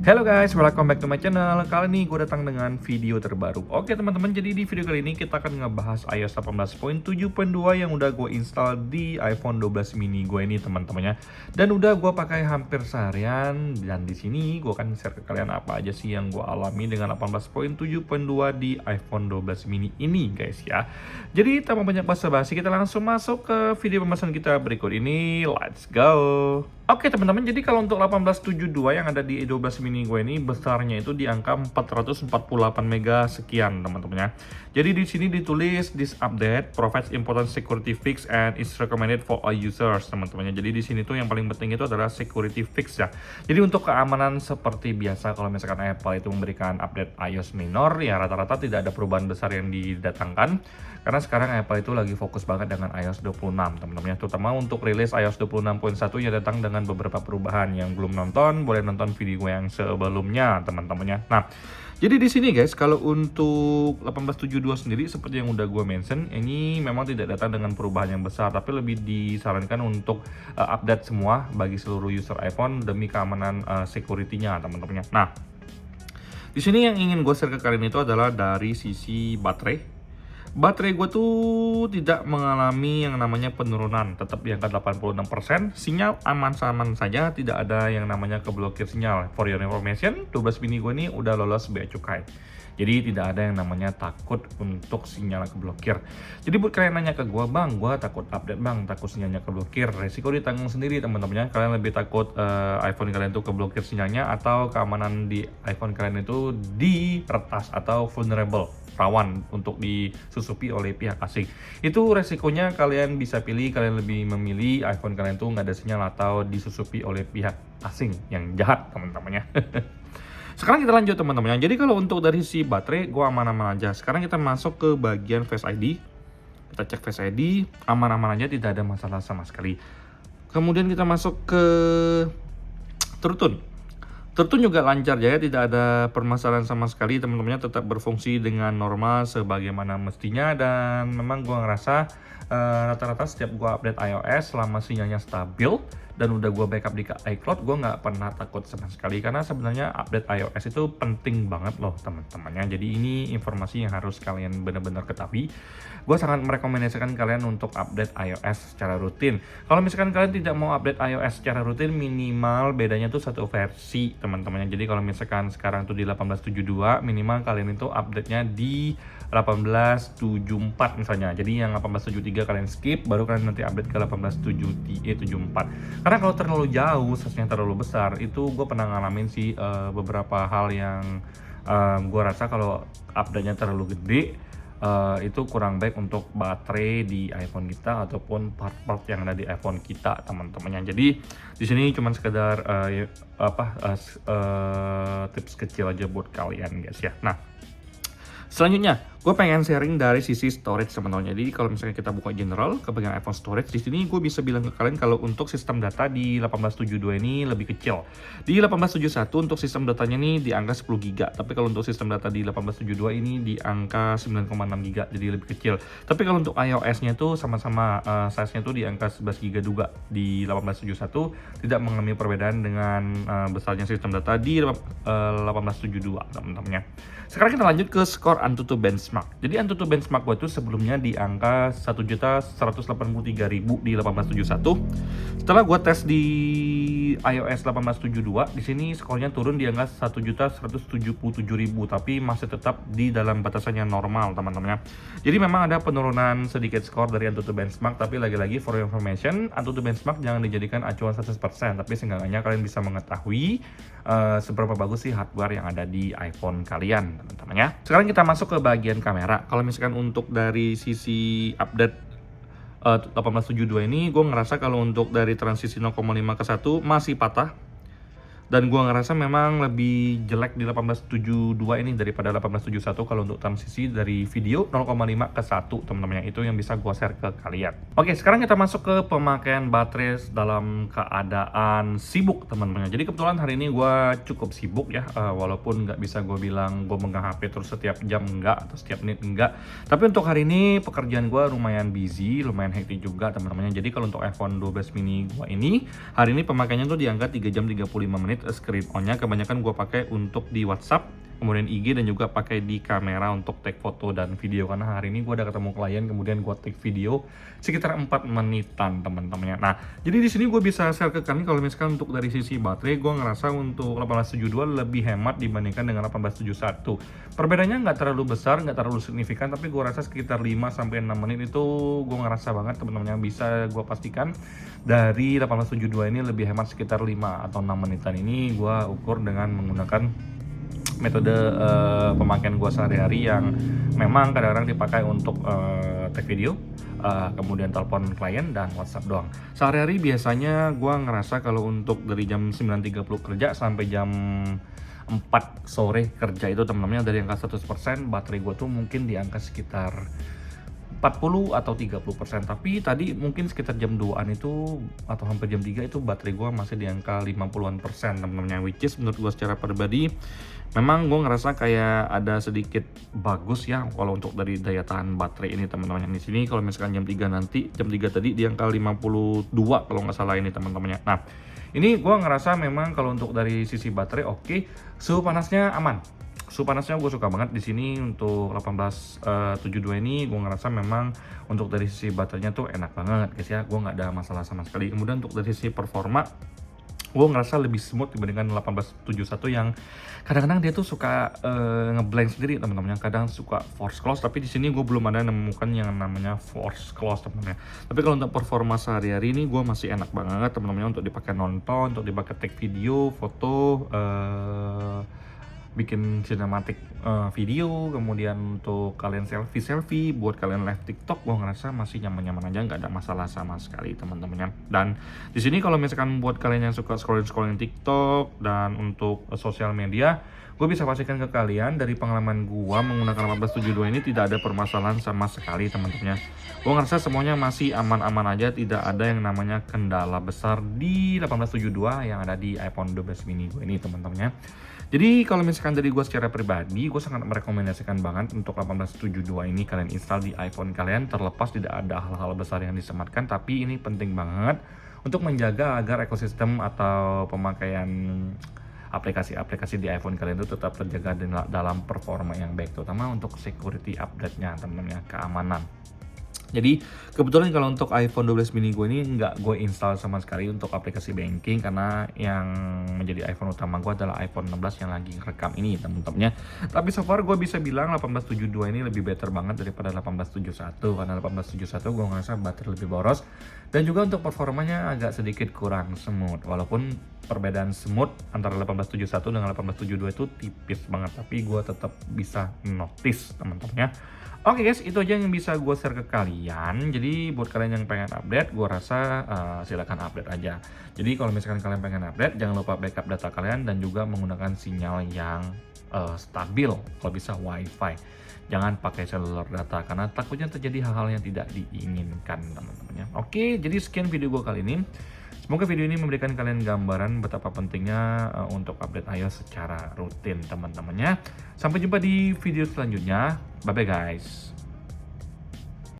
Halo guys, welcome back to my channel. Kali ini gue datang dengan video terbaru. Oke teman-teman, jadi di video kali ini kita akan ngebahas iOS 18.7.2 yang udah gue install di iPhone 12 mini gue ini teman-temannya. Dan udah gue pakai hampir seharian. Dan di sini gue akan share ke kalian apa aja sih yang gue alami dengan 18.7.2 di iPhone 12 mini ini guys ya. Jadi tanpa banyak basa-basi, kita langsung masuk ke video pembahasan kita berikut ini. Let's go. Oke teman-teman, jadi kalau untuk 18.7.2 yang ada di 12 mini gue ini besarnya itu di angka 448 mega sekian teman-teman ya. Jadi di sini ditulis this update provides important security fix and is recommended for all users teman-teman ya. Jadi di sini tuh yang paling penting itu adalah security fix ya. Jadi untuk keamanan seperti biasa kalau misalkan Apple itu memberikan update iOS minor ya rata-rata tidak ada perubahan besar yang didatangkan. Karena sekarang Apple itu lagi fokus banget dengan iOS 26 teman-teman ya. Terutama untuk rilis iOS 26.1 ya datang dengan beberapa perubahan. Yang belum nonton boleh nonton video gue yang sebelumnya teman-teman ya. Nah, jadi di sini guys, kalau untuk 18.7.2 sendiri seperti yang udah gue mention, ini memang tidak datang dengan perubahan yang besar, tapi lebih disarankan untuk update semua bagi seluruh user iPhone demi keamanan security-nya teman-teman ya. Nah, di sini yang ingin gue share ke kalian itu adalah dari sisi baterai. Baterai gue tuh tidak mengalami yang namanya penurunan, tetap di angka 86%. Sinyal aman-aman saja, tidak ada yang namanya keblokir sinyal. For your information, 12 mini gue ini udah lolos bea cukai. Jadi tidak ada yang namanya takut untuk sinyal keblokir. Jadi buat kalian nanya ke gue, bang, gue takut update bang, takut sinyalnya keblokir. Resiko ditanggung sendiri teman-teman ya. Kalian lebih takut iPhone kalian itu keblokir sinyalnya atau keamanan di iPhone kalian itu diretas atau vulnerable, rawan untuk disusupi oleh pihak asing. Itu resikonya kalian bisa pilih, kalian lebih memilih iPhone kalian tuh nggak ada sinyal atau disusupi oleh pihak asing yang jahat teman-temannya. Sekarang kita lanjut teman-teman. Jadi kalau untuk dari si baterai gua aman-aman aja. Sekarang kita masuk ke bagian Face ID. Kita cek Face ID, aman-aman aja, tidak ada masalah sama sekali. Kemudian kita masuk ke TrueTone. TrueTone juga lancar ya, tidak ada permasalahan sama sekali, teman-temannya tetap berfungsi dengan normal sebagaimana mestinya. Dan memang gua ngerasa rata-rata setiap gua update iOS selama sinyalnya stabil dan udah gua backup di iCloud, gua nggak pernah takut sama sekali karena sebenarnya update iOS itu penting banget loh teman-temannya. Jadi ini informasi yang harus kalian benar-benar ketahui. Gue sangat merekomendasikan kalian untuk update iOS secara rutin. Kalau misalkan kalian tidak mau update iOS secara rutin, minimal bedanya tuh satu versi teman-temannya. Jadi kalau misalkan sekarang tuh di 18.7.2, minimal kalian itu update-nya di 18.7.4 misalnya. Jadi yang 18.7.3 kalian skip, baru kalian nanti update ke 18.7.4. Karena kalau terlalu jauh, size-nya terlalu besar, itu gue pernah ngalamin sih beberapa hal yang gue rasa kalau update-nya terlalu gede, itu kurang baik untuk baterai di iPhone kita ataupun part-part yang ada di iPhone kita teman-temannya. Jadi di sini cuma sekedar tips kecil aja buat kalian guys ya. Nah, selanjutnya, gue pengen sharing dari sisi storage teman-teman. Jadi kalau misalnya kita buka general ke bagian iPhone storage, di sini gue bisa bilang ke kalian kalau untuk sistem data di 18.7.2 ini lebih kecil. Di 18.7.1 untuk sistem datanya ini di angka 10 GB, tapi kalau untuk sistem data di 18.7.2 ini di angka 9,6 GB, jadi lebih kecil. Tapi kalau untuk iOS-nya itu sama-sama size-nya itu di angka 11 GB juga di 18.7.1, tidak mengalami perbedaan dengan besarnya sistem data di 18.7.2 teman-temannya. Sekarang kita lanjut ke skor AnTuTu benchmark. Jadi AnTuTu benchmark gue itu sebelumnya di angka 1.183.000 di 18.7.1. Setelah gue tes di iOS 18.7.2, di sini skornya turun di angka 1.177.000, tapi masih tetap di dalam batasan yang normal teman-teman. Jadi memang ada penurunan sedikit skor dari AnTuTu benchmark, tapi lagi-lagi for your information, AnTuTu benchmark jangan dijadikan acuan 100%, tapi seenggaknya kalian bisa mengetahui seberapa bagus sih hardware yang ada di iPhone kalian teman-teman ya. Sekarang kita masuk ke bagian kamera. Kalau misalkan untuk dari sisi update 18.7.2 ini, gue ngerasa kalau untuk dari transisi 0,5 ke 1 masih patah. Dan gue ngerasa memang lebih jelek di 18.7.2 ini daripada 18.7.1 kalau untuk transisi dari video 0,5 ke 1 teman-teman. Itu yang bisa gue share ke kalian. Oke, sekarang kita masuk ke pemakaian baterai dalam keadaan sibuk teman-teman. Jadi kebetulan hari ini gue cukup sibuk ya, walaupun nggak bisa gue bilang gue megang HP terus setiap jam enggak atau setiap menit enggak. Tapi untuk hari ini pekerjaan gue lumayan busy, lumayan hektik juga teman-teman. Jadi kalau untuk iPhone 12 mini gue ini, hari ini pemakaiannya tuh di angka 3 jam 35 menit menit screen on-nya. Kebanyakan gue pakai untuk di WhatsApp, kemudian IG, dan juga pakai di kamera untuk take foto dan video. Karena hari ini gue udah ketemu klien, kemudian gue take video sekitar 4 menitan teman-temannya. Nah, jadi di sini gue bisa share ke kalian kalau misalkan untuk dari sisi baterai, gue ngerasa untuk 1872 lebih hemat dibandingkan dengan 1871. Perbedaannya nggak terlalu besar, nggak terlalu signifikan, tapi gue rasa sekitar 5-6 menit itu gue ngerasa banget teman-temannya. Bisa gue pastikan dari 1872 ini lebih hemat sekitar 5 atau 6 menitan. Ini gue ukur dengan menggunakan metode pemakaian gue sehari-hari yang memang kadang-kadang dipakai untuk take video, kemudian telepon klien dan WhatsApp doang. Sehari-hari biasanya gue ngerasa kalau untuk dari jam 9.30 kerja sampai jam 4 sore kerja itu teman-teman, dari angka 100% baterai gue tuh mungkin di angka sekitar 40 atau 30%. Tapi tadi mungkin sekitar jam 2an itu atau hampir jam 3 itu baterai gue masih di angka 50-an persen teman-teman, which is menurut gue secara pribadi memang gue ngerasa kayak ada sedikit bagus ya kalau untuk dari daya tahan baterai ini teman-teman. Di sini kalau misalkan jam 3 nanti, jam 3 tadi di angka 52 kalau nggak salah ini teman-temannya. Nah, ini gue ngerasa memang kalau untuk dari sisi baterai oke, suhu panasnya aman. Suhu panasnya gue suka banget di sini untuk 1872 ini. Gue ngerasa memang untuk dari sisi baterainya tuh enak banget guys ya, gue nggak ada masalah sama sekali. Kemudian untuk dari sisi performa, gue ngerasa lebih smooth dibandingkan 1871 yang kadang-kadang dia tuh suka ngeblank sendiri teman-teman, kadang suka force close. Tapi di sini gue belum ada nemukan yang namanya force close teman-teman. Tapi kalau untuk performa sehari-hari ini gue masih enak banget teman-teman untuk dipakai nonton, untuk dipakai take video, foto, bikin cinematic video, kemudian untuk kalian selfie buat kalian live TikTok, gue ngerasa masih nyaman-nyaman aja, nggak ada masalah sama sekali teman-temannya. Dan di sini kalau misalkan buat kalian yang suka scrolling TikTok dan untuk sosial media, gue bisa pastikan ke kalian dari pengalaman gue menggunakan 1872 ini tidak ada permasalahan sama sekali teman-temannya. Gue ngerasa semuanya masih aman-aman aja, tidak ada yang namanya kendala besar di 1872 yang ada di iPhone 12 mini gue ini teman-temannya. Jadi kalau misalkan dari gue secara pribadi, gue sangat merekomendasikan banget untuk 1872 ini kalian install di iPhone kalian, terlepas tidak ada hal-hal besar yang disematkan, tapi ini penting banget untuk menjaga agar ekosistem atau pemakaian aplikasi-aplikasi di iPhone kalian itu tetap terjaga dalam performa yang baik, terutama untuk security update-nya teman-teman, keamanan. Jadi kebetulan kalau untuk iPhone 12 mini gue ini nggak gue install sama sekali untuk aplikasi banking, karena yang menjadi iPhone utama gue adalah iPhone 16 yang lagi rekam ini temen-temennya. Tapi so far gue bisa bilang 1872 ini lebih better banget daripada 1871, karena 1871 gue ngerasa baterai lebih boros dan juga untuk performanya agak sedikit kurang smooth. Walaupun perbedaan smooth antara 1871 dengan 1872 itu tipis banget, tapi gue tetap bisa notice teman-temannya. Oke guys, itu aja yang bisa gue share ke kalian. Jadi buat kalian yang pengen update, gue rasa silakan update aja. Jadi kalau misalkan kalian pengen update, jangan lupa backup data kalian dan juga menggunakan sinyal yang stabil, kalau bisa wifi. Jangan pakai cellular data karena takutnya terjadi hal-hal yang tidak diinginkan teman-temannya. Oke, jadi sekian video gue kali ini. Semoga video ini memberikan kalian gambaran betapa pentingnya untuk update iOS secara rutin teman-temannya. Sampai jumpa di video selanjutnya. Bye-bye guys.